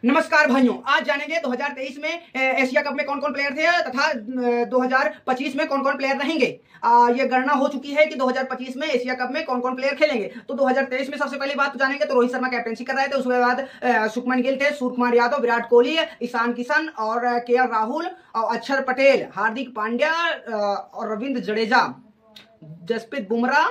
नमस्कार भाइयों, आज जानेंगे 2023 में एशिया कप में कौन कौन प्लेयर थे तथा 2025 में कौन कौन प्लेयर रहेंगे। ये गणना हो चुकी है कि 2025 में एशिया कप में कौन कौन प्लेयर खेलेंगे। तो 2023 में सबसे पहली बात तो जानेंगे तो रोहित शर्मा कैप्टनसी कर रहे थे, उसके बाद शुभमन गिल थे, सूर्य कुमार यादव, विराट कोहली, ईशान किशन और केएल राहुल और अक्षर पटेल, हार्दिक पांड्या और रविंद्र जडेजा, जसप्रीत बुमराह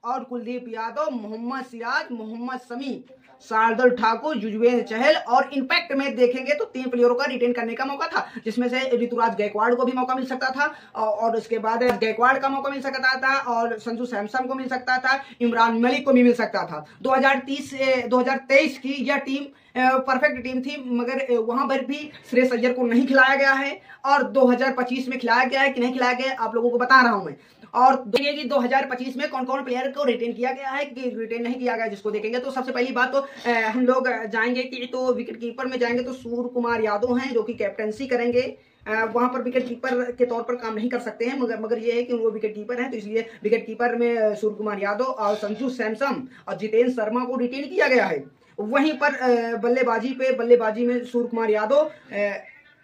और कुलदीप यादव, मोहम्मद सिराज, मोहम्मद शमी, शार्दुल ठाकुर, युजवेंद्र चहल। और इम्पैक्ट में देखेंगे तो 3 प्लेयरों का रिटेन करने का मौका था, जिसमें से ऋतुराज गायकवाड़ को भी मौका मिल सकता था और उसके बाद गायकवाड़ का मौका मिल सकता था और संजू सैमसन को मिल सकता था, इमरान मलिक को भी मिल सकता था। 2023 की यह टीम परफेक्ट टीम थी, मगर वहां पर भी श्रेयस अय्यर को नहीं खिलाया गया है और 2025 में खिलाया गया है कि नहीं खिलाया गया है आप लोगों को बता रहा हूं मैं। और देखेंगे कि 2025 में कौन कौन प्लेयर को रिटेन किया गया है कि रिटेन नहीं किया गया, जिसको देखेंगे तो सबसे पहली बात तो हम लोग जाएंगे कि तो विकेट कीपर में जाएंगे तो सूर्य कुमार यादव हैं जो कि कैप्टनसी करेंगे। वहां पर विकेट कीपर के तौर पर काम नहीं कर सकते हैं, मगर ये है कि वो विकेट कीपर हैं, तो इसलिए विकेट कीपर में सूर्य कुमार यादव और संजू सैमसन और जितेंद्र शर्मा को रिटेन किया गया है। वहीं पर बल्लेबाजी में सूर्य कुमार यादव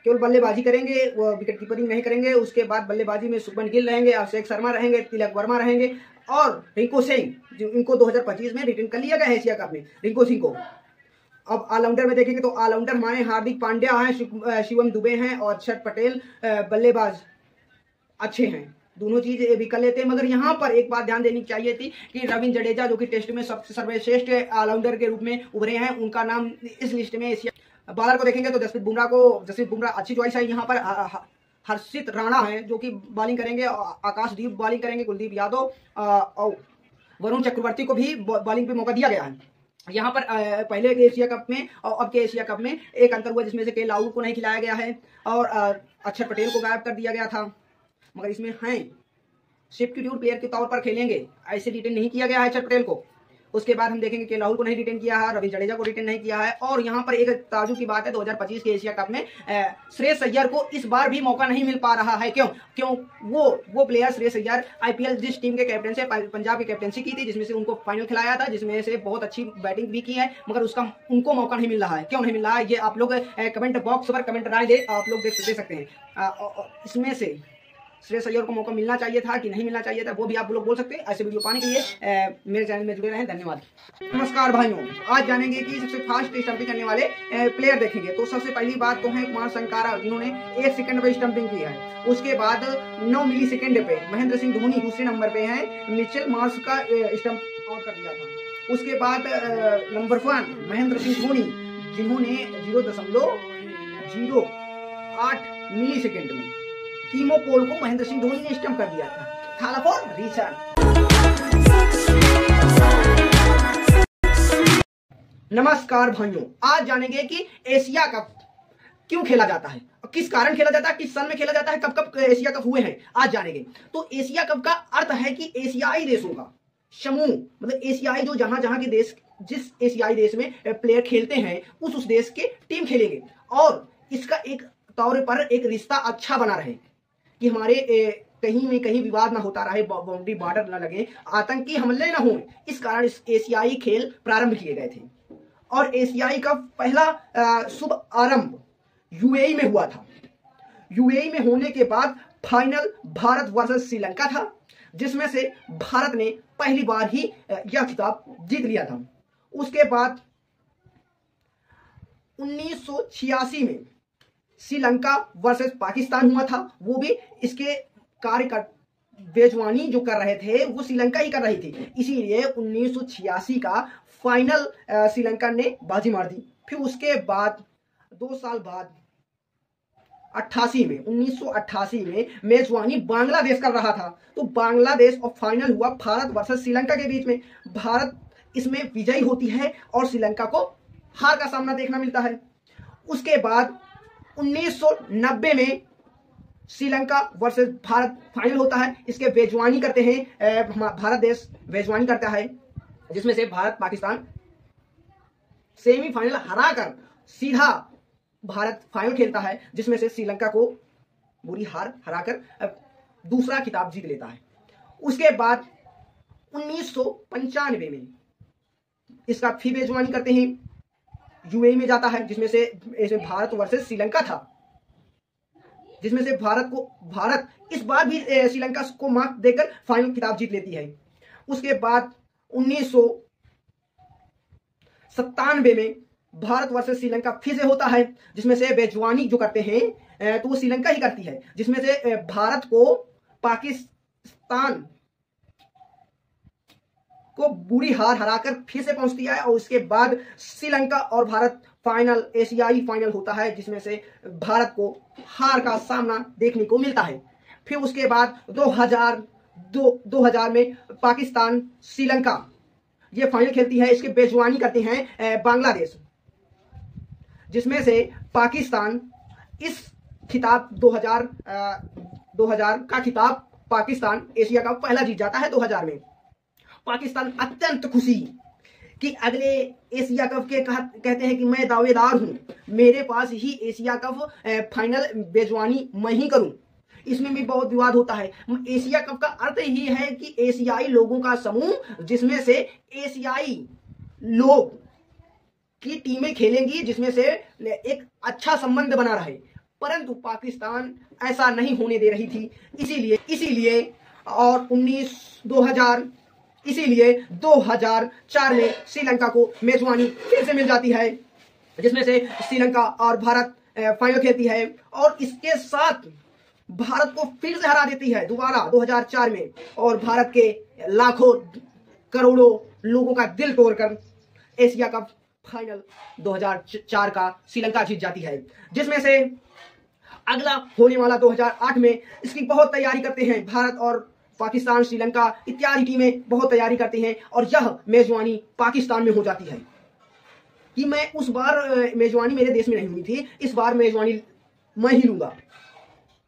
केवल बल्लेबाजी करेंगे, वो विकेट कीपिंग नहीं करेंगे। उसके बाद बल्लेबाजी में शुभमन गिल रहेंगे, अभिषेक शर्मा रहेंगे, तिलक वर्मा रहेंगे और रिंकू सिंह, जो इनको 2025 में रिटेन कर लिया गया है एशिया कप में, रिंकू सिंह को। अब ऑलराउंडर में देखेंगे तो ऑलराउंडर हमारे हार्दिक पांड्या हैं, शिवम दुबे हैं और अक्षर पटेल बल्लेबाज अच्छे हैं, दोनों चीज भी कर लेते हैं। मगर यहाँ पर एक बात ध्यान देनी चाहिए थी कि रविंद्र जडेजा जो कि टेस्ट में सबसे सर्वश्रेष्ठ ऑलराउंडर के रूप में उभरे हैं, उनका नाम इस लिस्ट में एशिया। बॉलर को देखेंगे तो जसप्रीत बुमराह अच्छी चॉइस है। यहाँ पर हर्षित राणा है जो कि बॉलिंग करेंगे, आकाशदीप बॉलिंग करेंगे, कुलदीप यादव और वरुण चक्रवर्ती को भी बॉलिंग पे मौका दिया गया है। यहाँ पर पहले के एशिया कप में और अब के एशिया कप में एक अंतर हुआ, जिसमें से केएल राहुल को नहीं खिलाया गया है और अक्षर पटेल को गायब कर दिया गया था, मगर इसमें हैं सब्स्टिट्यूट प्लेयर के तौर पर खेलेंगे, ऐसे रिटेन नहीं किया गया है अक्षर पटेल को। उसके बाद हम देखेंगे कि राहुल को नहीं रिटेन किया है, रविंद्र जडेजा को रिटेन नहीं किया है। और यहाँ पर एक ताजुब की बात है, 2025 के एशिया कप में श्रेयस अय्यर को इस बार भी मौका नहीं मिल पा रहा है। क्यों वो प्लेयर श्रेयस अय्यर आईपीएल जिस टीम के कैप्टन से पंजाब की कैप्टनसी की थी, जिसमें से उनको फाइनल खिलाया था, जिसमें से बहुत अच्छी बैटिंग भी की है, मगर उनको मौका नहीं मिल रहा है। क्यों नहीं मिल रहा है ये आप लोग कमेंट बॉक्स पर कमेंट राय दे आप लोग दे सकते हैं। इसमें से श्रेयस अय्यर को मौका मिलना चाहिए था कि नहीं मिलना चाहिए था, वो भी आप लोग बोल सकते हैं। ऐसे वीडियो पाने के लिए मेरे चैनल में जुड़े रहें। धन्यवाद। नमस्कार भाइयों, आज जानेंगे कि सबसे फास्ट स्टंपिंग करने वाले प्लेयर देखेंगे। तो सबसे पहली बात तो है कुमार संकारा, जिन्होंने 1 सेकंड पे स्टंपिंग की है। उसके बाद 9 मिली सेकेंड पे महेंद्र सिंह धोनी दूसरे नंबर पे है, मिचेल मार्श का स्टंप आउट कर दिया था। उसके बाद नंबर 1 महेंद्र सिंह धोनी, जिन्होंने 0.08 मिली सेकेंड में कीमो पोल को महेंद्र सिंह धोनी ने स्टंप कर दिया था। थाला फॉर रिचर्ड। नमस्कार भाइयों, आज जानेंगे कि एशिया कप क्यों खेला जाता है और किस कारण खेला जाता है, किस सन में खेला जाता है, कब कब एशिया कप हुए हैं, आज जानेंगे। तो एशिया कप का अर्थ है कि एशियाई देशों का समूह, मतलब एशियाई जो जहां के देश, जिस एशियाई देश में प्लेयर खेलते हैं उस देश के टीम खेलेंगे और इसका एक तौर पर एक रिश्ता अच्छा बना रहे कि हमारे कहीं में कहीं विवाद ना होता रहे, बाउंड्री बॉर्डर ना लगे, आतंकी हमले ना हो। इस कारण इस एशियाई खेल प्रारंभ किए गए थे और एशियाई का पहला शुभ आरंभ यूएई में हुआ था। यूएई में होने के बाद फाइनल भारत वर्सेस श्रीलंका था, जिसमें से भारत ने पहली बार ही यह खिताब जीत लिया था। उसके बाद 1986 में श्रीलंका वर्सेस पाकिस्तान हुआ था, वो भी इसके कार्य का बेजवानी जो कर रहे थे वो श्रीलंका ही कर रही थी, इसीलिए 1986 का फाइनल श्रीलंका ने बाजी मार दी। फिर उसके बाद 2 साल बाद 1988 में मेजबानी बांग्लादेश कर रहा था, तो बांग्लादेश और फाइनल हुआ भारत वर्सेस श्रीलंका के बीच में। भारत इसमें विजयी होती है और श्रीलंका को हार का सामना देखना मिलता है। उसके बाद 1990 में श्रीलंका वर्सेस भारत फाइनल होता है, इसके बेजवानी करते हैं, भारत देश बेजवानी करता है, जिसमें से भारत पाकिस्तान सेमीफाइनल हराकर सीधा भारत फाइनल खेलता है, जिसमें से श्रीलंका को बुरी हार हराकर दूसरा खिताब जीत लेता है। उसके बाद 1995 में इसका फिर बेजवानी करते हैं यूएई में जाता है, जिसमें से इसमें भारत वर्सेस श्रीलंका था, जिसमें से भारत इस बार भी श्रीलंका को मात देकर फाइनल खिताब जीत लेती है। उसके बाद 1997 में भारत वर्सेस श्रीलंका फिर से होता है, जिसमें से बेजवानी जो करते हैं तो वो श्रीलंका ही करती है, जिसमें से भारत को पाकिस्तान को बुरी हार हराकर फिर से पहुंचती है। और उसके बाद श्रीलंका और भारत फाइनल, एशियाई फाइनल होता है, जिसमें से भारत को हार का सामना देखने को मिलता है। फिर उसके बाद 2000 में पाकिस्तान श्रीलंका ये फाइनल खेलती है। इसके बेजवानी करते हैं बांग्लादेश, जिसमें से पाकिस्तान इस खिताब 2000 का खिताब पाकिस्तान एशिया का पहला जीत जाता है 2000 में। पाकिस्तान अत्यंत खुशी कि अगले एशिया कप के कहते हैं कि मैं दावेदार हूं, मेरे पास ही एशिया कप फाइनल बेजवानी मैं ही करूं। इसमें भी बहुत विवाद होता है। एशिया कप का अर्थ ही है कि एशियाई लोगों का समूह, जिसमें से एशियाई लोग की टीमें खेलेंगी, जिसमें से एक अच्छा संबंध बना रहे। परंतु पाकिस्तान ऐसा नहीं होने दे रही थी, इसीलिए 2004 में श्रीलंका को मेजबानी फिर से मिल जाती है, जिसमें से श्रीलंका और भारत फाइनल खेलती है। और इसके साथ भारत को फिर से हरा देती है दोबारा 2004 में, और भारत के लाखों करोड़ों लोगों का दिल तोड़कर एशिया कप फाइनल 2004 का श्रीलंका जीत जाती है। जिसमें से अगला होने वाला 2008 में इसकी बहुत तैयारी करते हैं भारत और पाकिस्तान, श्रीलंका इत्यादि टीमें बहुत तैयारी करती हैं, और यह मेजबानी पाकिस्तान में हो जाती है। कि मैं उस बार मेजबानी मेरे देश में नहीं हुई थी, इस बार मेजबानी मैं ही लूंगा।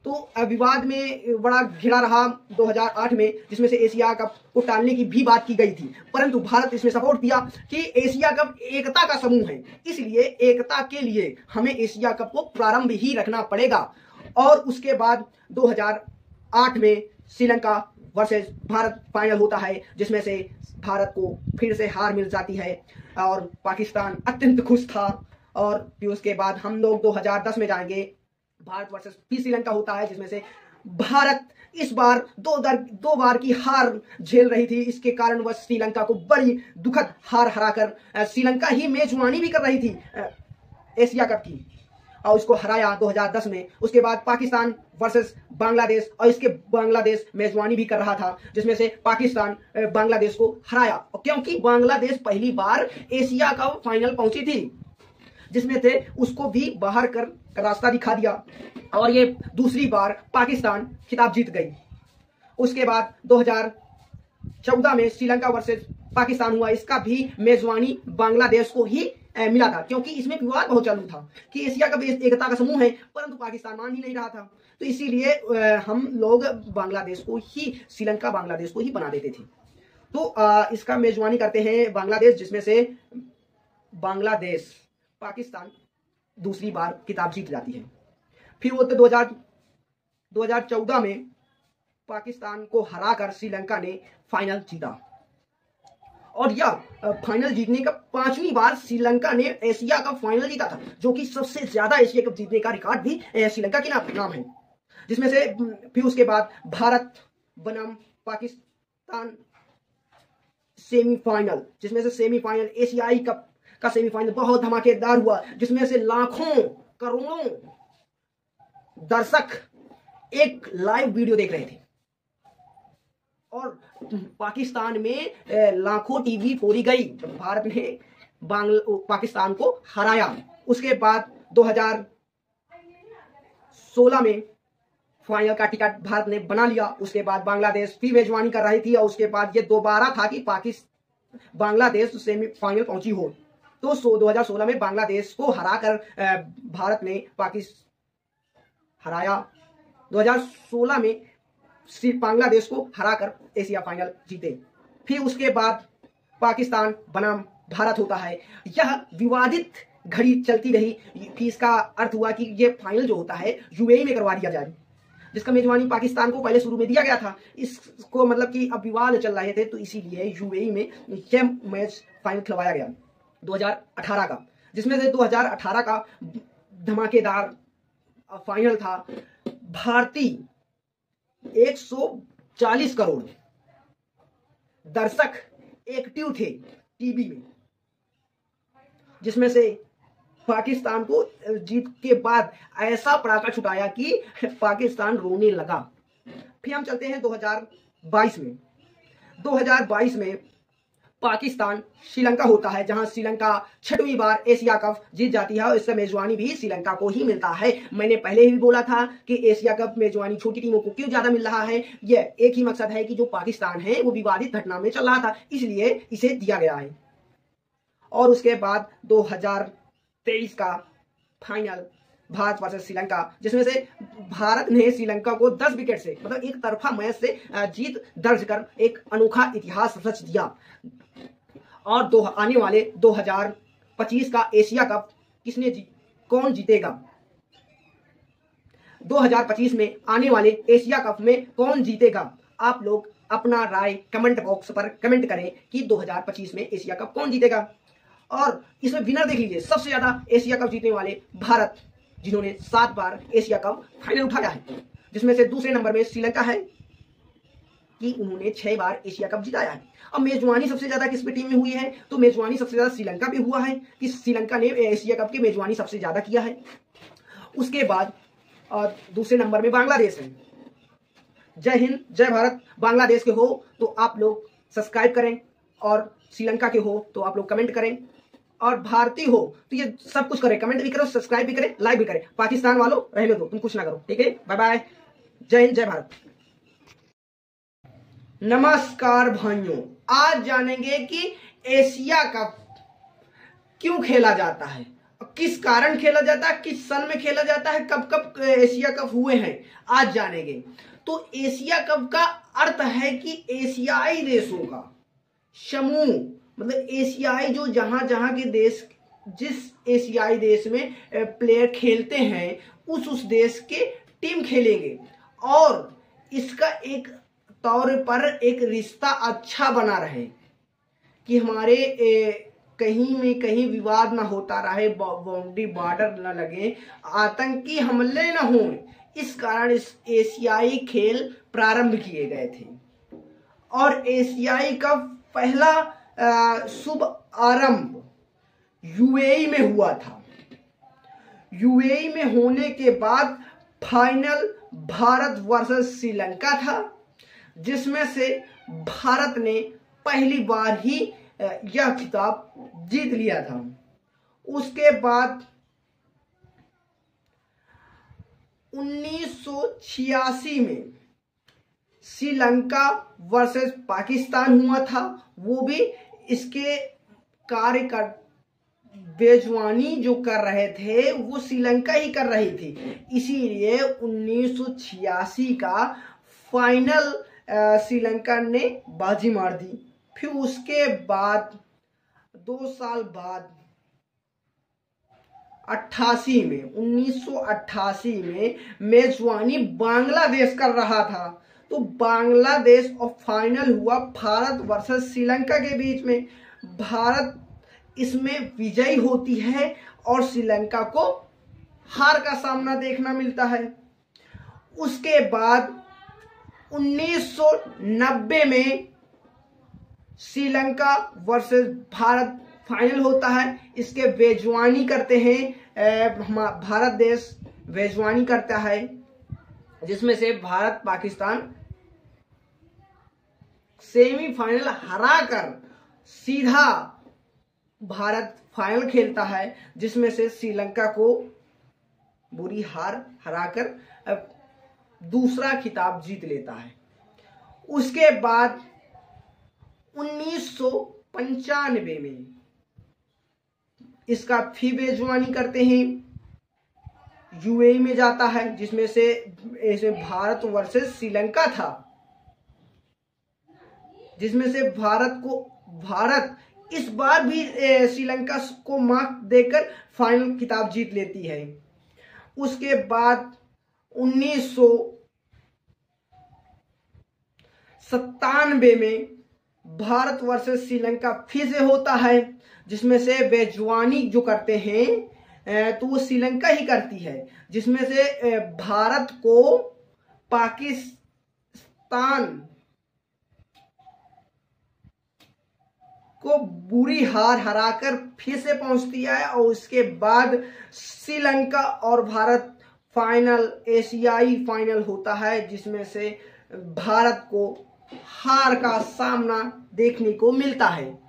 तो विवाद में बड़ा घिरा रहा 2008 में, जिसमें से एशिया कप को टालने की भी बात की गई थी। परंतु भारत इसमें सपोर्ट किया कि एशिया कप एकता का समूह है, इसलिए एकता के लिए हमें एशिया कप को प्रारंभ ही रखना पड़ेगा। और उसके बाद 2008 में श्रीलंका वर्सेस भारत फाइनल होता है, जिसमें से भारत को फिर से हार मिल जाती है और पाकिस्तान अत्यंत खुश था। और फिर उसके बाद हम लोग 2010 में जाएंगे, भारत वर्सेस फिर श्रीलंका होता है, जिसमें से भारत इस बार दो बार की हार झेल रही थी। इसके कारण वह श्रीलंका को बड़ी दुखद हार हराकर श्रीलंका ही मेजबानी भी कर रही थी एशिया कप की, और उसको हराया 2010 में। उसके बाद पाकिस्तान वर्सेस बांग्लादेश, और इसके बांग्लादेश मेजबानी भी कर रहा था, जिसमें से पाकिस्तान बांग्लादेश को हराया, क्योंकि बांग्लादेश पहली बार एशिया कप फाइनल पहुंची थी, जिसमें थे उसको भी बाहर कर रास्ता दिखा दिया, और ये दूसरी बार पाकिस्तान खिताब जीत गई। उसके बाद 2014 में श्रीलंका वर्सेस पाकिस्तान हुआ, इसका भी मेजबानी बांग्लादेश को ही मिला था, क्योंकि इसमें विवाद बहुत चालू था कि एशिया का एकता का समूह है, परंतु पाकिस्तान मान ही नहीं रहा था। तो इसीलिए हम लोग बांग्लादेश को ही, श्रीलंका बांग्लादेश को ही बना देते थे। तो इसका मेजबानी करते हैं बांग्लादेश, जिसमें से बांग्लादेश पाकिस्तान दूसरी बार खिताब जीत जाती है। फिर वो 2014 में पाकिस्तान को हराकर श्रीलंका ने फाइनल जीता, और यह फाइनल जीतने का 5वीं बार श्रीलंका ने एशिया कप फाइनल जीता था, जो कि सबसे ज्यादा एशिया कप जीतने का रिकॉर्ड भी श्रीलंका के नाम है। जिसमें से फिर उसके बाद भारत बनाम पाकिस्तान सेमीफाइनल, जिसमें से सेमीफाइनल एशियाई कप का सेमीफाइनल बहुत धमाकेदार हुआ, जिसमें से लाखों करोड़ों दर्शक एक लाइव वीडियो देख रहे थे, और पाकिस्तान में लाखों टीवी फोड़ी गई। भारत ने पाकिस्तान को हराया। उसके बाद 2016 में फाइनल का टिकट भारत ने बना लिया। उसके बाद बांग्लादेश फिर मेजबानी कर रही थी, और उसके बाद ये दोबारा था कि बांग्लादेश सेमीफाइनल पहुंची हो। तो 2016 में बांग्लादेश को हराकर भारत ने हराया। 2016 में बांग्लादेश को हराकर एशिया फाइनल जीते। फिर उसके बाद पाकिस्तान बनाम भारत होता है। यह विवादित घड़ी चलती रही। फिर इसका अर्थ हुआ कि ये फाइनल जो होता है यूएई में करवा दिया जाए, जिसका मेजबानी पाकिस्तान को पहले शुरू में दिया गया था। इसको मतलब कि अब विवाद चल रहे थे, तो इसीलिए यूएई में यह मैच फाइनल खिलवाया गया 2018 का, जिसमें से 2018 का धमाकेदार फाइनल था। भारतीय 140 करोड़ दर्शक एक्टिव थे टीवी में, जिसमें से पाकिस्तान को जीत के बाद ऐसा पड़ाका छुटाया कि पाकिस्तान रोने लगा। फिर हम चलते हैं 2022 में। 2022 में पाकिस्तान श्रीलंका होता है, जहां श्रीलंका 6वीं बार एशिया कप जीत जाती है और इसका मेजबानी भी श्रीलंका को ही मिलता है। मैंने पहले ही बोला था कि एशिया कप मेजबानी छोटी टीमों को क्यों ज्यादा मिल रहा है। यह एक ही मकसद है कि जो पाकिस्तान है वो विवादित घटना में चल रहा था, इसलिए इसे दिया गया है। और उसके बाद 2023 का फाइनल भारत वर्सेस श्रीलंका, जिसमें से भारत ने श्रीलंका को 10 विकेट से, मतलब एक तरफा मैच से जीत दर्ज कर एक अनोखा इतिहास रच दिया। और आने वाले 2025 का एशिया कप कौन जीतेगा? 2025 में आने वाले एशिया कप में कौन जीतेगा? आप लोग अपना राय कमेंट बॉक्स पर कमेंट करें कि 2025 में एशिया कप कौन जीतेगा। और इसमें विनर देख लीजिए, सबसे ज्यादा एशिया कप जीतने वाले भारत, जिन्होंने 7 बार एशिया कप फाइनल उठाया है, जिसमें से दूसरे नंबर में श्रीलंका है कि उन्होंने 6 बार एशिया कप जिताया है। अब मेजबानी सबसे ज्यादा किस पे टीम में हुई है? तो मेजबानी सबसे ज्यादा श्रीलंका पे हुआ है कि श्रीलंका ने एशिया कप की मेजबानी सबसे ज्यादा किया है। उसके बाद दूसरे नंबर में बांग्लादेश है। जय हिंद, जय भारत। बांग्लादेश के हो तो आप लोग सब्सक्राइब करें, और श्रीलंका के हो तो आप लोग कमेंट करें, और भारतीय हो तो ये सब कुछ करें, कमेंट भी करो, सब्सक्राइब भी करें, लाइक भी करें। पाकिस्तान वालों रहने दो, तुम कुछ ना करो, ठीक है? बाय बाय, जय हिंद, जय भारत। नमस्कार भाइयों, आज जानेंगे कि एशिया कप क्यों खेला जाता है, किस कारण खेला जाता है, किस सन में खेला जाता है, कब कब एशिया कप हुए हैं, आज जानेंगे। तो एशिया कप का अर्थ है कि एशियाई देशों का समूह, मतलब एशियाई जो जहां जहां के देश, जिस एशियाई देश में प्लेयर खेलते हैं उस देश के टीम खेलेंगे, और इसका एक तौर पर एक रिश्ता अच्छा बना रहे कि हमारे कहीं में कहीं विवाद ना होता रहे, बाउंड्री बॉर्डर ना लगे, आतंकी हमले ना हो। इस कारण इस एशियाई खेल प्रारंभ किए गए थे। और एशियाई का पहला शुभ आरंभ यूएई में हुआ था। यूएई में होने के बाद फाइनल भारत वर्सेस श्रीलंका था, जिसमें से भारत ने पहली बार ही यह खिताब जीत लिया था। उसके बाद 1986 में श्रीलंका वर्सेस पाकिस्तान हुआ था, वो भी इसके कार्य का बेजवानी जो कर रहे थे वो श्रीलंका ही कर रही थी, इसीलिए 1986 का फाइनल श्रीलंका ने बाजी मार दी। फिर उसके बाद 2 साल बाद 1988 में मेजबानी बांग्लादेश कर रहा था, तो बांग्लादेश और फाइनल हुआ भारत वर्सेस श्रीलंका के बीच में। भारत इसमें विजयी होती है और श्रीलंका को हार का सामना देखना मिलता है। उसके बाद 1990 में श्रीलंका वर्सेस भारत फाइनल होता है। इसके मेजबानी करते हैं भारत देश मेजबानी करता है, जिसमें से भारत पाकिस्तान सेमीफाइनल हराकर सीधा भारत फाइनल खेलता है, जिसमें से श्रीलंका को बुरी हार हराकर दूसरा खिताब जीत लेता है। उसके बाद 1995 में इसका फिर मेजबानी करते हैं, यूएई में जाता है, जिसमें से भारत वर्सेस श्रीलंका था, जिसमें से भारत इस बार भी श्रीलंका को मार्क देकर फाइनल खिताब जीत लेती है। उसके बाद 1997 में भारत वर्सेस श्रीलंका फिर से होता है, जिसमें से बेजुबानी जो करते हैं तो वो श्रीलंका ही करती है, जिसमें से भारत को पाकिस्तान को बुरी हार हराकर फिर से पहुंचती है और उसके बाद श्रीलंका और भारत फाइनल, एशियाई फाइनल होता है, जिसमें से भारत को हार का सामना देखने को मिलता है।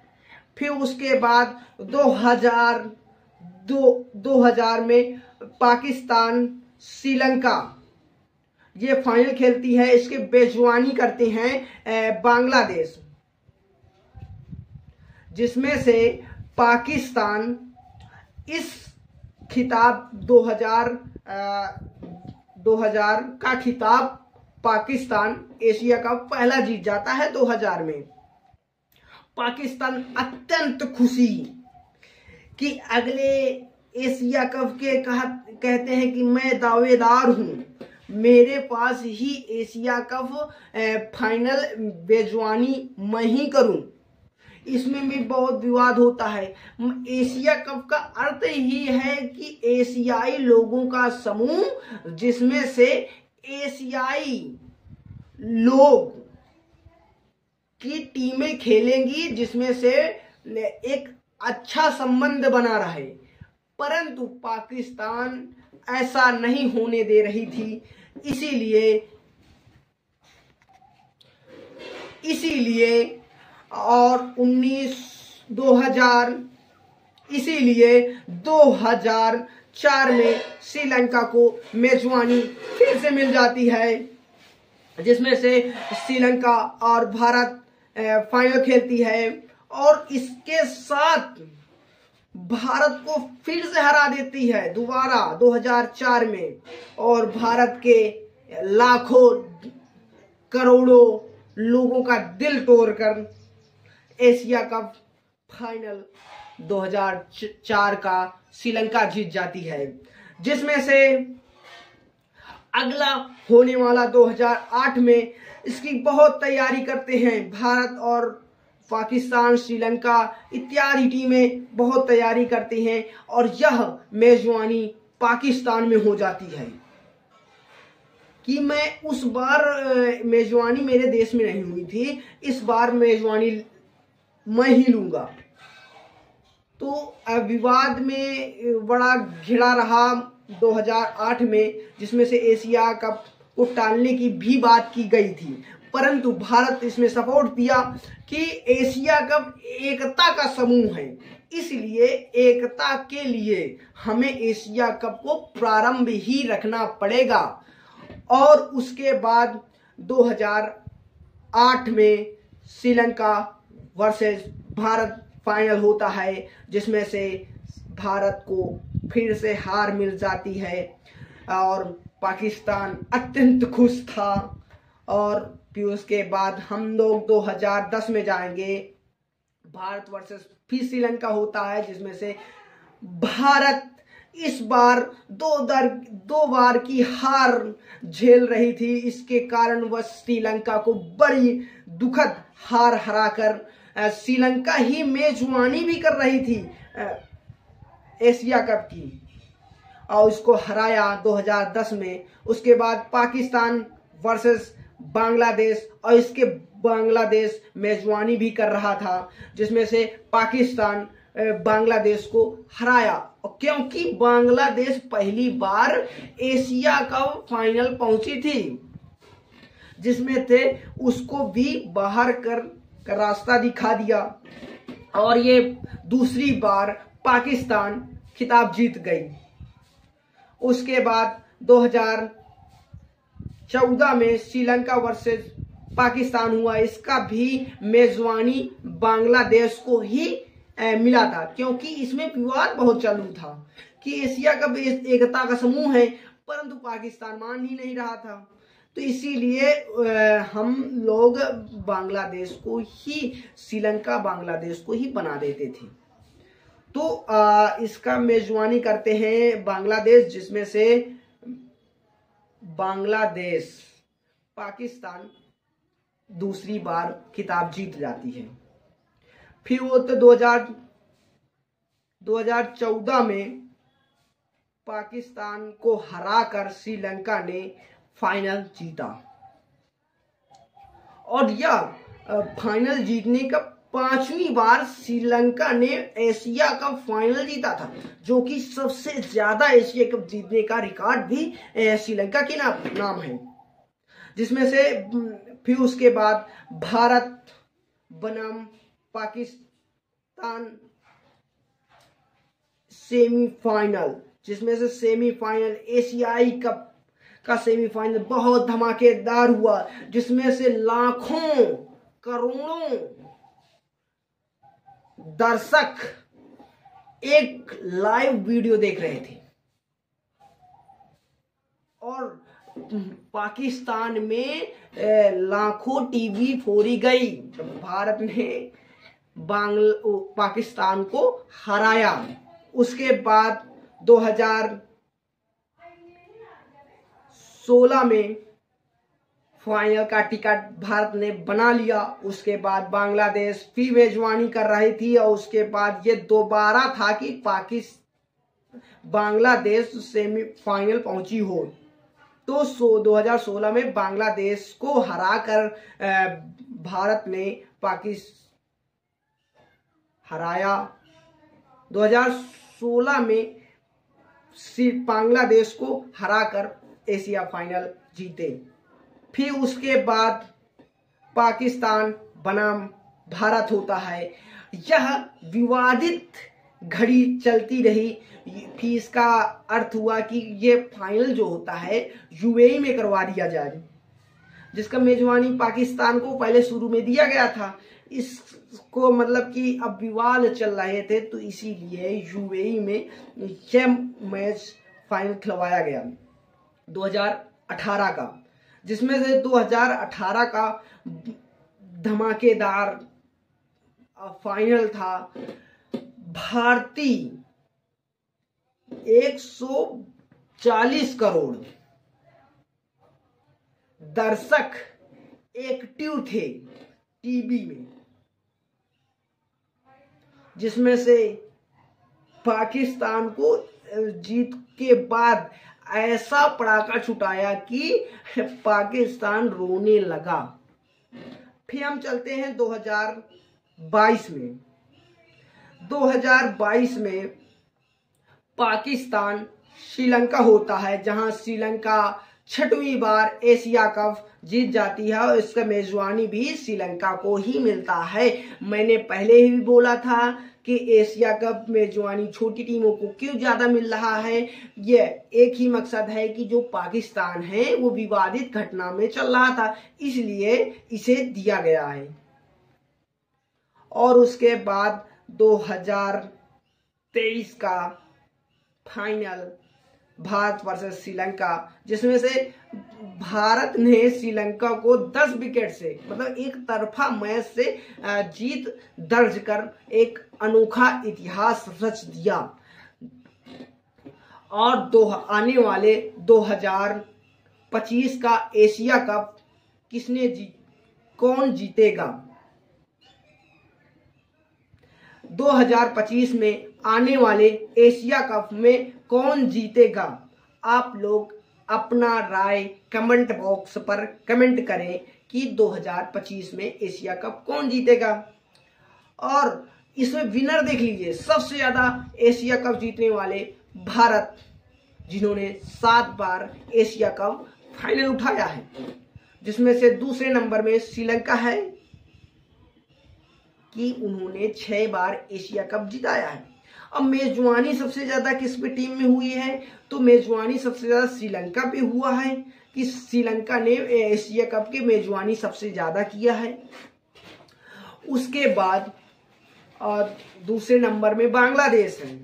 फिर उसके बाद 2000 में पाकिस्तान श्रीलंका ये फाइनल खेलती है। इसके बेजुबानी करते हैं बांग्लादेश, जिसमें से पाकिस्तान इस खिताब 2000 का खिताब पाकिस्तान एशिया का पहला जीत जाता है 2000 में। पाकिस्तान अत्यंत खुशी कि अगले एशिया कप के कहते हैं कि मैं दावेदार हूं, मेरे पास ही एशिया कप फाइनल बेजुबानी मैं ही करूं। इसमें भी बहुत विवाद होता है। एशिया कप का अर्थ ही है कि एशियाई लोगों का समूह, जिसमें से एशियाई लोग की टीमें खेलेंगी, जिसमें से एक अच्छा संबंध बना रहे। परंतु पाकिस्तान ऐसा नहीं होने दे रही थी, इसीलिए और 2004 में श्रीलंका को मेजबानी फिर से मिल जाती है, जिसमें से श्रीलंका और भारत फाइनल खेलती है और इसके साथ भारत को फिर से हरा देती है दोबारा 2004 में, और भारत के लाखों करोड़ों लोगों का दिल तोड़कर एशिया कप फाइनल 2004 का श्रीलंका जीत जाती है। जिसमें से अगला होने वाला 2008 में इसकी बहुत तैयारी करते हैं। भारत और पाकिस्तान, श्रीलंका इत्यादि टीमें बहुत तैयारी करती हैं और यह मेजबानी पाकिस्तान में हो जाती है कि मैं उस बार मेजबानी मेरे देश में नहीं हुई थी, इस बार मेजबानी मैं ही लूंगा। तो विवाद में बड़ा घिरा रहा 2008 में, जिसमें से एशिया कप को टालने की भी बात की गई थी, परंतु भारत इसमें सपोर्ट दिया कि एशिया कप एकता का समूह है, इसलिए एकता के लिए हमें एशिया कप को प्रारंभ ही रखना पड़ेगा। और उसके बाद 2008 में श्रीलंका वर्सेस भारत फाइनल होता है, जिसमें से भारत को फिर से हार मिल जाती है और पाकिस्तान अत्यंत खुश था। और फिर उसके बाद हम लोग 2010 में जाएंगे, भारत वर्सेस फिर श्रीलंका होता है, जिसमें से भारत इस बार दो बार की हार झेल रही थी। इसके कारण वह श्रीलंका को बड़ी दुखद हार हराकर श्रीलंका ही मेजबानी भी कर रही थी एशिया कप की और उसको हराया 2010 में। उसके बाद पाकिस्तान वर्सेस बांग्लादेश, और इसके बांग्लादेश मेजबानी भी कर रहा था, जिसमें से पाकिस्तान बांग्लादेश को हराया, क्योंकि बांग्लादेश पहली बार एशिया कप फाइनल पहुंची थी, जिसमें थे उसको भी बाहर कर रास्ता दिखा दिया और ये दूसरी बार पाकिस्तान खिताब जीत गई। उसके बाद 2014 में श्रीलंका वर्सेस पाकिस्तान हुआ, इसका भी मेजबानी बांग्लादेश को ही मिला था, क्योंकि इसमें विवाद बहुत चालू था कि एशिया कप एकता का समूह है, परंतु पाकिस्तान मान ही नहीं रहा था। तो इसीलिए हम लोग बांग्लादेश को ही, श्रीलंका बांग्लादेश को ही बना देते थे। तो इसका मेजबानी करते हैं बांग्लादेश, जिसमें से बांग्लादेश, पाकिस्तान, दूसरी बार खिताब जीत जाती है। फिर वो तो 2014 में पाकिस्तान को हराकर श्रीलंका ने फाइनल जीता, और यह फाइनल जीतने का 5वीं बार श्रीलंका ने एशिया कप फाइनल जीता था, जो कि सबसे ज्यादा एशिया कप जीतने का रिकॉर्ड भी श्रीलंका के नाम है। जिसमें से फिर उसके बाद भारत बनाम पाकिस्तान सेमीफाइनल, जिसमें से सेमीफाइनल एशियाई कप का सेमीफाइनल बहुत धमाकेदार हुआ, जिसमें से लाखों करोड़ों दर्शक एक लाइव वीडियो देख रहे थे, और पाकिस्तान में लाखों टीवी फोड़ी गई। भारत ने पाकिस्तान को हराया। उसके बाद 2016 में फाइनल का टिकट भारत ने बना लिया। उसके बाद बांग्लादेश फिर मेजबानी कर रही थी, और उसके बाद ये दोबारा था कि बांग्लादेश सेमीफाइनल पहुंची हो। तो 2016 में बांग्लादेश को हराकर भारत ने हराया। 2016 में बांग्लादेश को हराकर एशिया फाइनल जीते। फिर उसके बाद पाकिस्तान बनाम भारत होता है। यह विवादित घड़ी चलती रही। फिर इसका अर्थ हुआ कि ये फाइनल जो होता है यूएई में करवा दिया जाए, जिसका मेजबानी पाकिस्तान को पहले शुरू में दिया गया था। इसको मतलब कि अब विवाद चल रहे थे, तो इसीलिए यूएई में यह मैच फाइनल खिलवाया गया 2018 का, जिसमें से 2018 का धमाकेदार फाइनल था। भारतीय 140 करोड़ दर्शक एक्टिव थे टीवी में, जिसमें से पाकिस्तान को जीत के बाद ऐसा पड़ाका छुटाया कि पाकिस्तान रोने लगा। फिर हम चलते हैं 2022 में। 2022 में पाकिस्तान श्रीलंका होता है, जहां श्रीलंका 6वीं बार एशिया कप जीत जाती है, और इसका मेजबानी भी श्रीलंका को ही मिलता है। मैंने पहले ही बोला था कि एशिया कप मेजबानी छोटी टीमों को क्यों ज्यादा मिल रहा है। यह एक ही मकसद है कि जो पाकिस्तान है वो विवादित घटना में चल रहा था, इसलिए इसे दिया गया है। और उसके बाद 2023 का फाइनल भारत वर्सेस श्रीलंका, जिसमें से भारत ने श्रीलंका को 10 विकेट से, मतलब एक तरफा मैच से जीत दर्ज कर एक अनोखा इतिहास रच दिया। और आने वाले 2025 का एशिया कप कौन जीतेगा? 2025 में आने वाले एशिया कप में कौन जीतेगा? आप लोग अपना राय कमेंट बॉक्स पर कमेंट करें कि 2025 में एशिया कप कौन जीतेगा। और इसमें विनर देख लीजिए, सबसे ज्यादा एशिया कप जीतने वाले भारत, जिन्होंने 7 बार एशिया कप फाइनल उठाया है, जिसमें से दूसरे नंबर में श्रीलंका है कि उन्होंने 6 बार एशिया कप जिताया है। अब मेजबानी सबसे ज्यादा किस पे टीम में हुई है? तो मेजबानी सबसे ज्यादा श्रीलंका पे हुआ है, कि श्रीलंका ने एशिया कप की मेजबानी सबसे ज्यादा किया है। उसके बाद और दूसरे नंबर में बांग्लादेश है।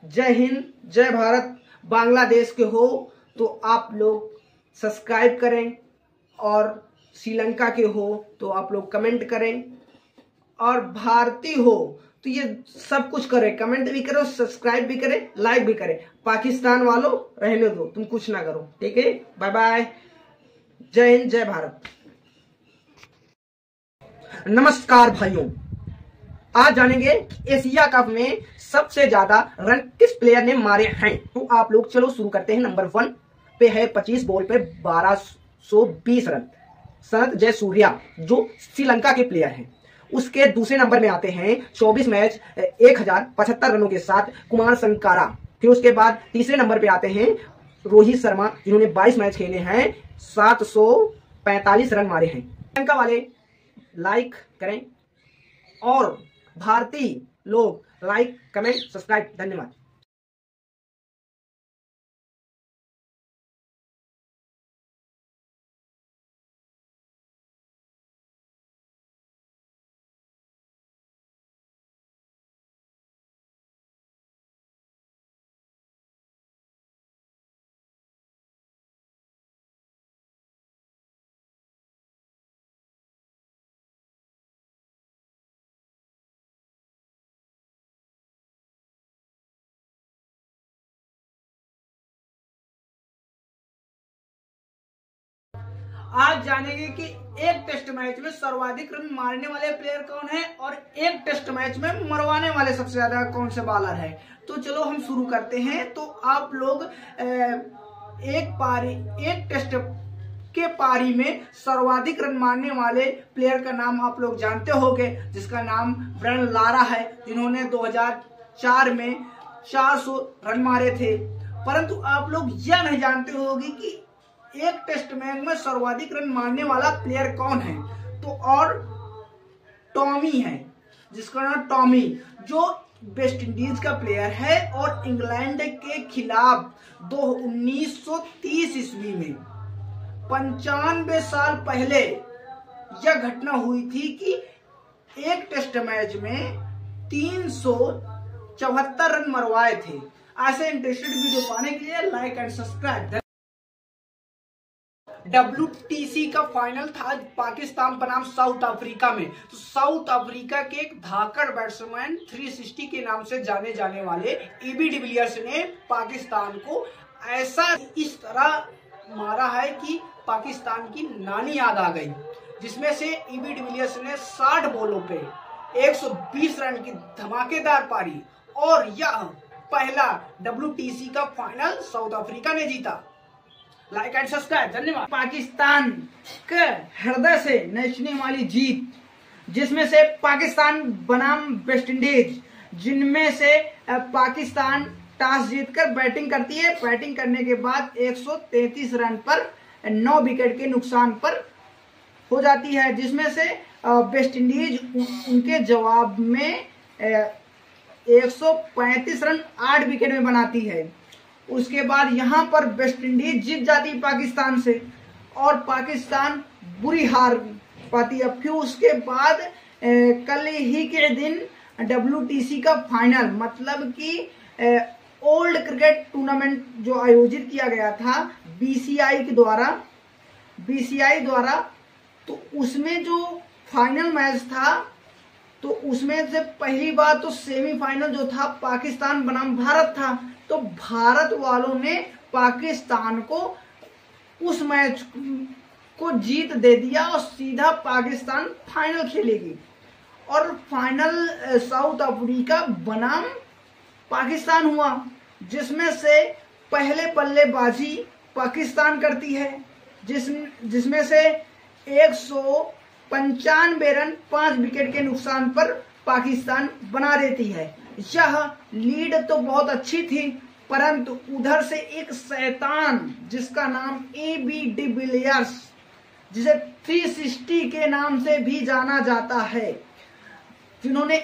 जय हिंद, जय भारत। बांग्लादेश के हो तो आप लोग सब्सक्राइब करें, और श्रीलंका के हो तो आप लोग कमेंट करें, और भारतीय हो तो ये सब कुछ करें, कमेंट भी करो, सब्सक्राइब भी करें, लाइक भी करें। पाकिस्तान वालों रहने दो, तुम कुछ ना करो, ठीक है। बाय बाय, जय हिंद, जय भारत। नमस्कार भाइयों, आज जानेंगे एशिया कप में सबसे ज्यादा रन किस प्लेयर ने मारे हैं। तो आप लोग चलो शुरू करते हैं। नंबर 1 पे है 25 बॉल पे 1220 रन शरद जयसूर्या जो श्रीलंका के प्लेयर हैं। उसके दूसरे नंबर में आते हैं 24 मैच 1075 रनों के साथ कुमार संगकारा। फिर उसके बाद तीसरे नंबर पे आते हैं रोहित शर्मा जिन्होंने 22 मैच खेले हैं 745 रन मारे हैं। श्रीलंका वाले लाइक करें और भारतीय लोग लाइक कमेंट सब्सक्राइब। धन्यवाद। आज जानेंगे कि एक टेस्ट मैच में सर्वाधिक रन मारने वाले प्लेयर कौन है और एक टेस्ट मैच में मरवाने वाले सबसे ज्यादा कौन से बॉलर है। तो चलो हम शुरू करते हैं। तो आप लोग एक टेस्ट के पारी में सर्वाधिक रन मारने वाले प्लेयर का नाम आप लोग जानते होंगे, जिसका नाम ब्रायन लारा है, जिन्होंने 2004 में 400 रन मारे थे। परंतु आप लोग यह नहीं जानते होंगे कि एक टेस्ट मैच में सर्वाधिक रन मारने वाला प्लेयर कौन है। तो और टॉमी है, जिसका नाम टॉमी, जो वेस्ट इंडीज का प्लेयर है और इंग्लैंड के खिलाफ 1930 ईस्वी में 95 साल पहले यह घटना हुई थी कि एक टेस्ट मैच में 374 रन मरवाए थे। ऐसे इंटरेस्टेड वीडियो पाने के लिए लाइक एंड सब्सक्राइब। WTC का फाइनल था पाकिस्तान बनाम साउथ अफ्रीका में। तो साउथ अफ्रीका के एक धाकड़ बैट्समैन 360 के नाम से जाने जाने वाले एबी डिविलियर्स ने पाकिस्तान को ऐसा इस तरह मारा है कि पाकिस्तान की नानी याद आ गई, जिसमें से एबी डिविलियर्स ने 60 बॉलों पे 120 रन की धमाकेदार पारी और यह पहला WTC का फाइनल साउथ अफ्रीका ने जीता। Like and subscribe. धन्यवाद। पाकिस्तान के हृदय से नचने वाली जीत, जिसमें से पाकिस्तान बनाम वेस्ट इंडीज, जिनमें से पाकिस्तान टॉस जीतकर बैटिंग करती है। बैटिंग करने के बाद 133 रन पर 9 विकेट के नुकसान पर हो जाती है, जिसमें से वेस्ट इंडीज उनके जवाब में 135 रन 8 विकेट में बनाती है। उसके बाद यहां पर वेस्ट इंडीज जीत जाती है पाकिस्तान से और पाकिस्तान बुरी हार पाती है। फिर उसके बाद कल ही के दिन WTC का फाइनल, मतलब कि ओल्ड क्रिकेट टूर्नामेंट जो आयोजित किया गया था BCI द्वारा, तो उसमें जो फाइनल मैच था, तो उसमें से पहली बार तो सेमीफाइनल जो था पाकिस्तान बनाम भारत था। तो भारत वालों ने पाकिस्तान को उस मैच को जीत दे दिया और सीधा पाकिस्तान फाइनल खेलेगी और फाइनल साउथ अफ्रीका बनाम पाकिस्तान हुआ, जिसमें से पहले बल्लेबाजी पाकिस्तान करती है, जिसमें से 195 रन 5 विकेट के नुकसान पर पाकिस्तान बना देती है। यह लीड तो बहुत अच्छी थी, परंतु उधर से एक शैतान जिसका नाम एबी डिविलियर्स, जिसे 360 के नाम से भी जाना जाता है, जिन्होंने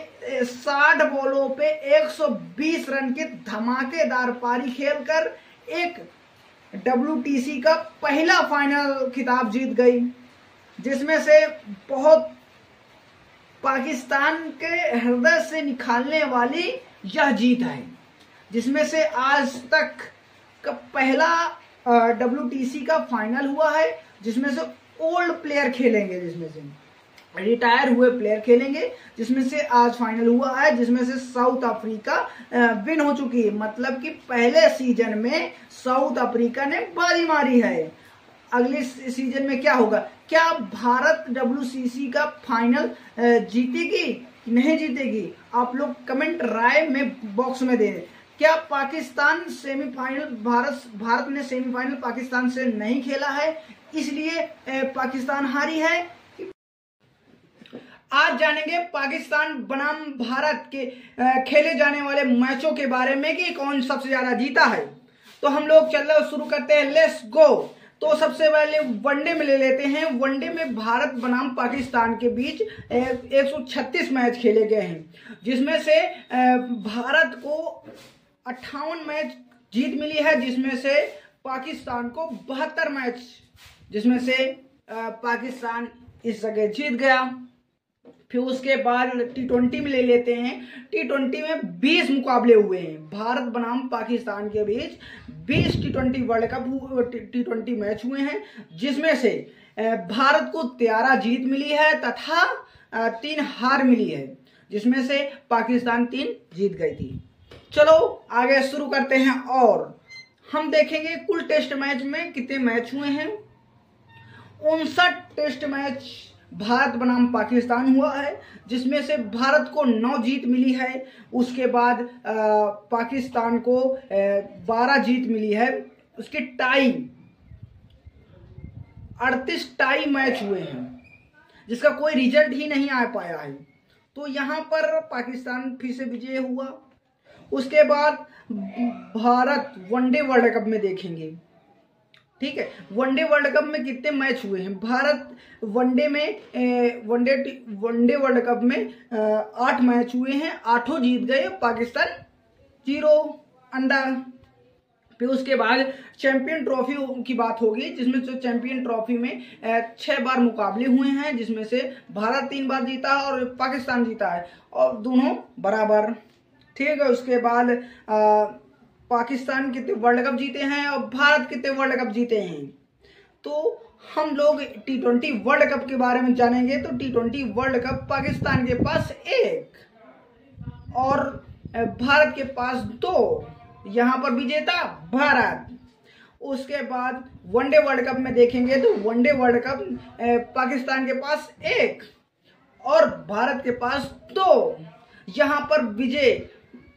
60 बॉलों पे 120 रन की धमाकेदार पारी खेलकर एक WTC का पहला फाइनल खिताब जीत गई, जिसमें से बहुत पाकिस्तान के हृदय से निकालने वाली यह जीत है, जिसमें से आज तक का पहला WTC का फाइनल हुआ है, जिसमें से ओल्ड प्लेयर खेलेंगे, जिसमें से रिटायर हुए प्लेयर खेलेंगे, जिसमें से आज फाइनल हुआ है, जिसमें से साउथ अफ्रीका विन हो चुकी है। मतलब कि पहले सीजन में साउथ अफ्रीका ने बाजी मारी है, अगले सीजन में क्या होगा क्या भारत WCC का फाइनल जीतेगी नहीं जीतेगी? आप लोग कमेंट राय में बॉक्स में दें। क्या पाकिस्तान सेमीफाइनल, भारत ने सेमीफाइनल पाकिस्तान से नहीं खेला है इसलिए पाकिस्तान हारी है? आज जानेंगे पाकिस्तान बनाम भारत के खेले जाने वाले मैचों के बारे में कि कौन सबसे ज्यादा जीता है। तो हम लोग चलो शुरू करते हैं, लेट्स गो। तो सबसे पहले वनडे में ले लेते हैं। वनडे में भारत बनाम पाकिस्तान के बीच 136 मैच खेले गए हैं, जिसमें से भारत को 58 मैच जीत मिली है, जिसमें से पाकिस्तान को 72 मैच, जिसमें से पाकिस्तान इस जगह जीत गया। फिर उसके बाद T20 में ले लेते हैं। T20 में 20 मुकाबले हुए हैं भारत बनाम पाकिस्तान के बीच। 20 T20 world cup T20 match हुए हैं, जिसमें से भारत को 13 जीत मिली है तथा 3 हार मिली है, जिसमें से पाकिस्तान 3 जीत गई थी। चलो आगे शुरू करते हैं और हम देखेंगे कुल टेस्ट मैच में कितने मैच हुए हैं। 59 टेस्ट मैच भारत बनाम पाकिस्तान हुआ है, जिसमें से भारत को 9 जीत मिली है। उसके बाद पाकिस्तान को 12 जीत मिली है। उसके टाई 38 टाई मैच हुए हैं, जिसका कोई रिजल्ट ही नहीं आ पाया है। तो यहाँ पर पाकिस्तान फिर से विजय हुआ। उसके बाद भारत वनडे वर्ल्ड कप में देखेंगे, ठीक है। वनडे वर्ल्ड कप में कितने मैच हुए हैं? भारत वनडे वर्ल्ड कप में 8 मैच हुए हैं, 8 जीत गए, पाकिस्तान 0 अंडा। फिर उसके बाद चैंपियन ट्रॉफी की बात होगी, जिसमें से चैंपियन ट्रॉफी में 6 बार मुकाबले हुए हैं, जिसमें से भारत 3 बार जीता है और पाकिस्तान जीता है, और दोनों बराबर, ठीक है। उसके बाद पाकिस्तान कितने वर्ल्ड कप जीते हैं और भारत कितने वर्ल्ड कप जीते हैं। तो हम लोग T20 वर्ल्ड कप के बारे में जानेंगे। तो T20 वर्ल्ड कप पाकिस्तान के पास 1 और भारत के पास 2, यहाँ पर विजेता भारत। उसके बाद वनडे वर्ल्ड कप में देखेंगे तो वनडे वर्ल्ड कप पाकिस्तान के पास 1 और भारत के पास 2, यहाँ पर विजय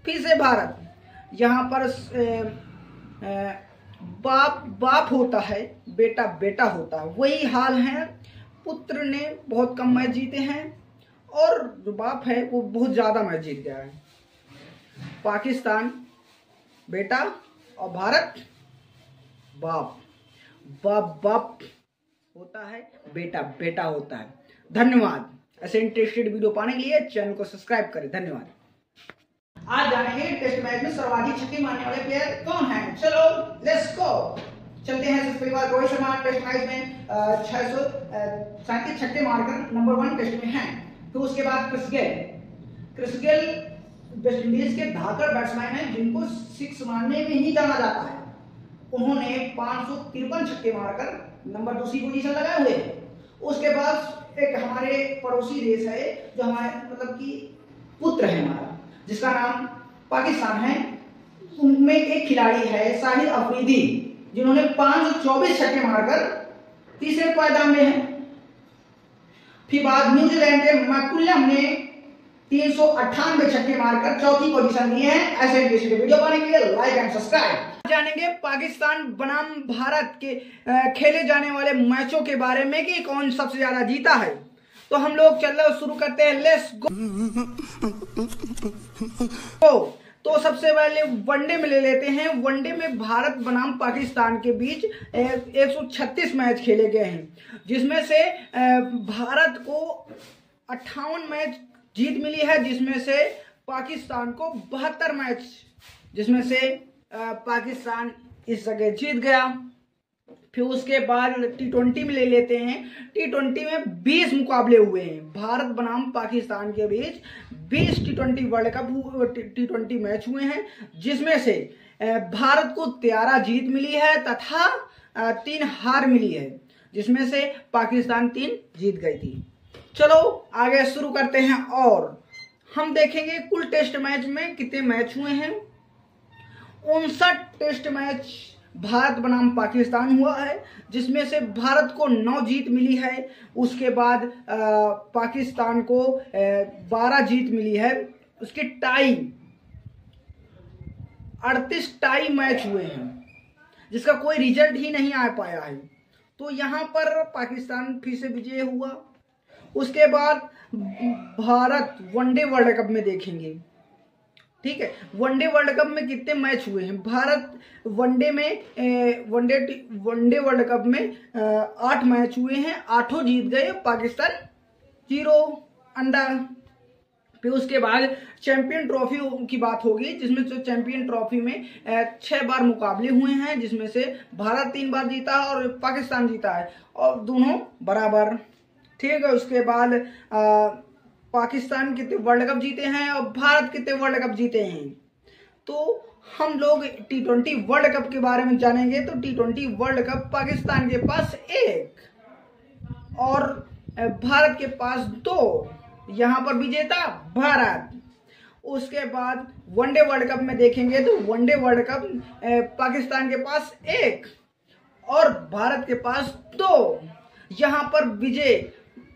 फिर से भारत। यहाँ पर बाप होता है, बेटा होता है, वही हाल है। पुत्र ने बहुत कम मैच जीते हैं और जो बाप है वो बहुत ज्यादा मैच जीत गया है। पाकिस्तान बेटा और भारत बाप होता है, बेटा होता है। धन्यवाद। ऐसे इंटरेस्टेड वीडियो पाने के लिए चैनल को सब्सक्राइब करें। धन्यवाद। आज जानेंगे टेस्ट मैच में सर्वाधिक छक्के मारने वाले प्लेयर कौन हैं। चलो लेट्स गो, चलते हैं। सबसे पहली बार रोहित शर्मा टेस्ट मैच में 637 छक्के मारकर नंबर 1 टेस्ट में हैं। तो उसके बाद क्रिस गेल वेस्ट इंडीज के धाकड़ बैट्समैन हैं, जिनको 6 मारने में ही जाना जाता है। उन्होंने 553 छक्के मारकर नंबर 2 पोजीशन लगाए हुए हैं। उसके बाद एक हमारे पड़ोसी देश है, जो हमारे मतलब कि पुत्र है हमारा, जिसका नाम पाकिस्तान है। उनमें एक खिलाड़ी है शाहिद अफरीदी, जिन्होंने 524 छक्के मारकर तीसरे पायदान में है। फिर बाद न्यूजीलैंड के मैकुलम ने 398 छक्के मारकर चौथी पोजीशन ली है। ऐसे वीडियो पाने के लिए लाइक एंड सब्सक्राइब। जानेंगे पाकिस्तान बनाम भारत के खेले जाने वाले मैचों के बारे में कि कौन सबसे ज्यादा जीता है। तो हम लोग चलो शुरू करते हैं, लेट्स गो। तो सबसे पहले वनडे में ले लेते हैं। वनडे में भारत बनाम पाकिस्तान के बीच 136 मैच खेले गए हैं, जिसमें से भारत को 58 मैच जीत मिली है, जिसमें से पाकिस्तान को 72 मैच, जिसमें से पाकिस्तान इस जगह जीत गया। फिर उसके बाद T20 में ले लेते हैं। T20 में 20 मुकाबले हुए हैं भारत बनाम पाकिस्तान के बीच। 20 T20 world cup T20 match हुए हैं, जिसमें से भारत को 13 जीत मिली है तथा 3 हार मिली है, जिसमें से पाकिस्तान 3 जीत गई थी। चलो आगे शुरू करते हैं और हम देखेंगे कुल टेस्ट मैच में कितने मैच हुए हैं। 59 टेस्ट मैच भारत बनाम पाकिस्तान हुआ है, जिसमें से भारत को 9 जीत मिली है। उसके बाद पाकिस्तान को 12 जीत मिली है। उसके टाई 38 टाई मैच हुए हैं, जिसका कोई रिजल्ट ही नहीं आ पाया है। तो यहाँ पर पाकिस्तान फिर से विजय हुआ। उसके बाद भारत वनडे वर्ल्ड कप में देखेंगे, ठीक है। वनडे वर्ल्ड कप में कितने मैच हुए हैं? भारत वनडे वर्ल्ड कप में 8 मैच हुए हैं, 8 जीत गए, पाकिस्तान 0 अंडा। फिर उसके बाद चैंपियन ट्रॉफी की बात होगी, जिसमें जो चैंपियन ट्रॉफी में 6 बार मुकाबले हुए हैं, जिसमें से भारत 3 बार जीता है और पाकिस्तान जीता है, और दोनों बराबर, ठीक है। उसके बाद पाकिस्तान कितने वर्ल्ड कप जीते हैं और भारत कितने वर्ल्ड कप जीते हैं। तो हम लोग T20 वर्ल्ड कप के बारे में जानेंगे। तो T20 वर्ल्ड कप पाकिस्तान के पास 1 और भारत के पास 2, यहाँ पर विजेता भारत। उसके बाद वनडे वर्ल्ड कप में देखेंगे तो वनडे वर्ल्ड कप पाकिस्तान के पास 1 और भारत के पास 2, यहाँ पर विजय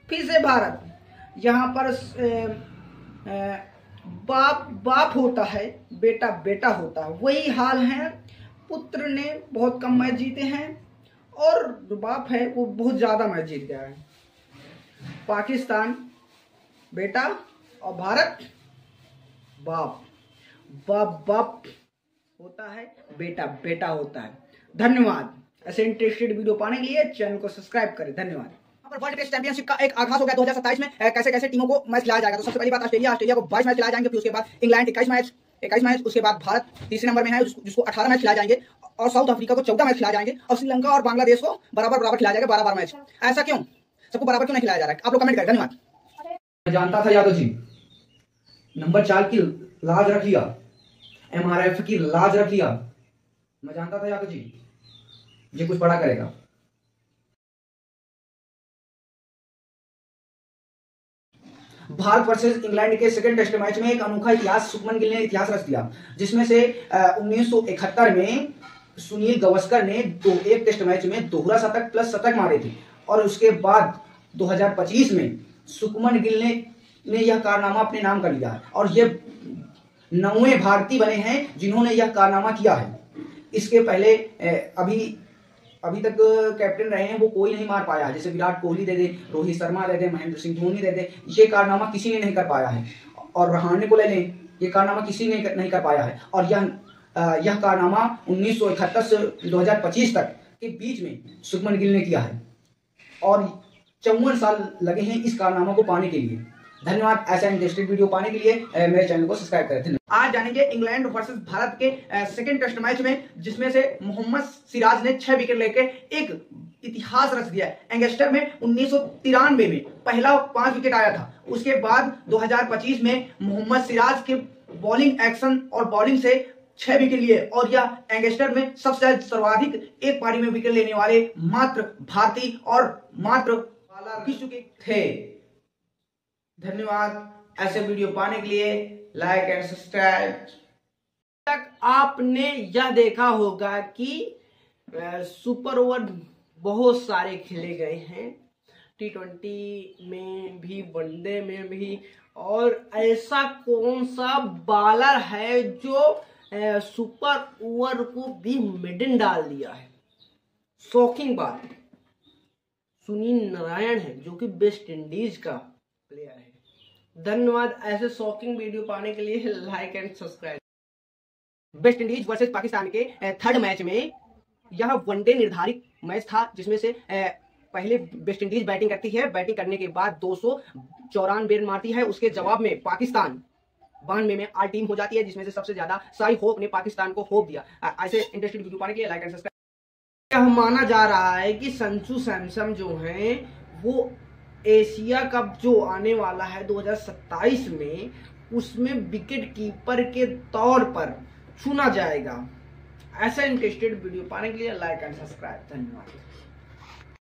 फिर से भारत। यहाँ पर बाप होता है, बेटा होता है, वही हाल है। पुत्र ने बहुत कम मैच जीते हैं और जो बाप है वो बहुत ज्यादा मैच जीत गया है। पाकिस्तान बेटा और भारत बाप होता है, बेटा होता है। धन्यवाद। ऐसे इंटरेस्टेड वीडियो पाने के लिए चैनल को सब्सक्राइब करें। धन्यवाद। वर्ल्ड टेस्ट चैंपियनशिप का एक आगाज हो गया। 2027 में कैसे कैसे टीमों को मैच खिलाया जाएगा। तो सबसे पहली बात ऑस्ट्रेलिया को 22 मैच खिलाए जाएंगे। फिर उसके बाद इंग्लैंड 21 मैच। उसके बाद भारत तीसरे नंबर में है, जिसको 18 मैच खिलाए जाएंगे, और साउथ अफ्रीका को 14 मैच खिलाए जाएंगे, और श्रीलंका और बांग्लादेश को बराबर खिलाया जाएगा 12 मैच। ऐसा क्यों? सबको बराबर क्यों नहीं खिलाया जा रहा है? आप लोग कमेंट करें। धन्यवाद। मैं जानता था यादव जी नंबर 4 की लाज रख लिया, MRF की लाज रख लिया। मैं जानता था यादव जी ये कुछ बड़ा करेगा। भारत वर्सेस इंग्लैंड के सेकंड टेस्ट मैच में एक अनोखा इतिहास शुभमन गिल ने इतिहास रच दिया, जिसमें से 1971 में सुनील गावस्कर ने एक टेस्ट मैच में दोहरा शतक प्लस शतक मारे थे, और उसके बाद 2025 में शुभमन गिल ने यह कारनामा अपने नाम कर लिया है, और ये 9वें भारतीय बने हैं जिन्होंने यह कारनामा किया है। इसके पहले अभी तक कैप्टन रहे हैं वो कोई नहीं मार पाया है। जैसे विराट कोहली दे दे, रोहित शर्मा दे दे, महेंद्र सिंह धोनी दे दे, ये कारनामा किसी ने नहीं कर पाया है। और रहाणे को ले लें, ये कारनामा किसी ने नहीं कर पाया है। और यह कारनामा 1971 से 2025 तक के बीच में शुभमन गिल ने किया है, और 54 साल लगे हैं इस कारनामा को पाने के लिए। धन्यवाद। ऐसा इंटरेस्टिंग वीडियो पाने के लिए मेरे चैनल को सब्सक्राइब करें। धन्यवाद। आज जानेंगे इंग्लैंड वर्सेस भारत के सेकंड टेस्ट मैच में, जिसमें से मोहम्मद सिराज ने 6 विकेट लेकर एक इतिहास रच दिया। एंगस्टर में 1993 में पहला 5 विकेट आया था। उसके बाद 2025 में मोहम्मद सिराज के बॉलिंग एक्शन और बॉलिंग से 6 विकेट लिए, और यह एंगस्टर में सबसे सर्वाधिक एक पारी में विकेट लेने वाले मात्र भारतीय और मात्र विश्व के थे। धन्यवाद। ऐसे वीडियो पाने के लिए लाइक एंड सब्सक्राइब। तक आपने यह देखा होगा कि सुपर ओवर बहुत सारे खेले गए हैं, T20 में भी, वनडे में भी, और ऐसा कौन सा बॉलर है जो सुपर ओवर को भी मिडन डाल दिया है? शॉकिंग बात, सुनील नारायण है, जो कि वेस्ट इंडीज का प्लेयर है। धन्यवाद। ऐसे शॉकिंग वीडियो पाने के लिए like and subscribe. West Indies versus Pakistan के थर्ड मैच में यह वनडे निर्धारित मैच था, जिसमें से पहले वेस्ट इंडीज बैटिंग करती है। बैटिंग करने के बाद 294 रन मारती है। उसके जवाब में पाकिस्तान 92 में आल टीम हो जाती है, जिसमें से सबसे ज्यादा शाई होप ने पाकिस्तान को होप दिया। ऐसे इंटरेस्टिंग वीडियो पाने के लिए लाइक एंड सब्सक्राइब। यह माना जा रहा है कि संजू सैमसन जो है वो एशिया कप जो आने वाला है 2027 में, उसमें विकेट कीपर के तौर पर चुना जाएगा। ऐसा इंटरेस्टेड वीडियो पाने के लिए लाइक एंड सब्सक्राइब। धन्यवाद।